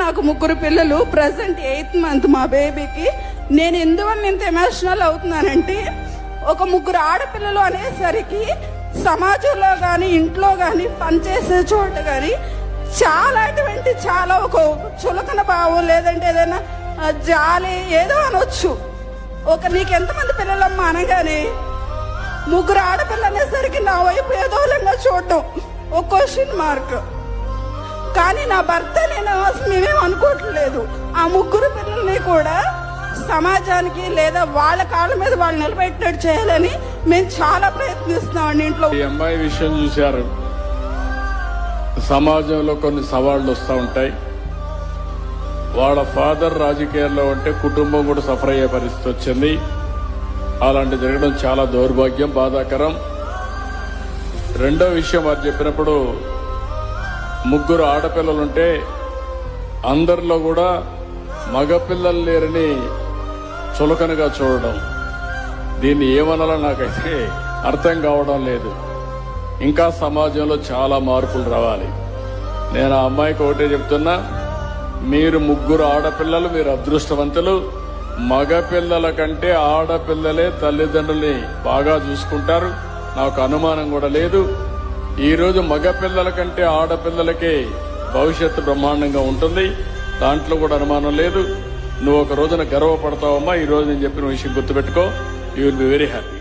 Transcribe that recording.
నాకు 3 పిల్లలు. Present 8th month మా బేబీకి. నేను ఎందువల్ల ఇంత ఎమోషనల్ అవుతున్నానంటే, ఒక 3 ఆడపిల్లలు అనేసరికి సమాజంలో కానీ ఇంట్లో కానీ పనిచేసే చోట కానీ చాలా ఒక చులకన భావం, లేదంటే ఏదైనా జాలి ఏదో అనొచ్చు. నీకు ఎంతమంది పిల్లలమ్మా అనగానే 3 ఆడపిల్లలు అనేసరికి నా వైపు ఏదోలంగా చూడటం ఒక క్వశ్చన్ మార్క్. కానీ నా భర్త నేను మేమేం అనుకోవట్లేదు. ఆ 3 పిల్లల్ని కూడా సమాజానికి లేదా వాళ్ళ కాళ్ళ మీద వాళ్ళు నిలబెట్టినట్టు చేయాలని మేము చాలా ప్రయత్నిస్తున్నామండి. ఇంట్లో ఈ అమ్మాయి విషయం చూశారు. సమాజంలో కొన్ని సవాళ్లు వస్తూ ఉంటాయి. వాళ్ళ ఫాదర్ రాజకీయాల్లో ఉంటే కుటుంబం కూడా సఫర్ అయ్యే పరిస్థితి వచ్చింది. అలాంటి జరగడం చాలా దౌర్భాగ్యం, బాధాకరం. రెండో విషయం వారు చెప్పినప్పుడు 3 ఆడపిల్లలుంటే అందరిలో కూడా మగపిల్లలు లేరని చులకనగా చూడడం, దీన్ని ఏమనాలో నాకైతే అర్థం కావడం లేదు. ఇంకా సమాజంలో చాలా మార్పులు రావాలి. నేను ఆ అమ్మాయికి ఒకటే చెప్తున్నా, మీరు 3 ఆడపిల్లలు, మీరు అదృష్టవంతులు. మగపిల్లల కంటే ఆడపిల్లలే తల్లిదండ్రుల్ని బాగా చూసుకుంటారు, నాకు అనుమానం కూడా లేదు. ఈరోజు మగపిల్లల కంటే ఆడపిల్లలకే భవిష్యత్తు బ్రహ్మాండంగా ఉంటుంది, దాంట్లో కూడా అనుమానం లేదు. నువ్వు ఒక రోజున గర్వపడతావమ్మా. ఈ రోజు నేను చెప్పిన విషయం గుర్తుపెట్టుకో, you will be very happy.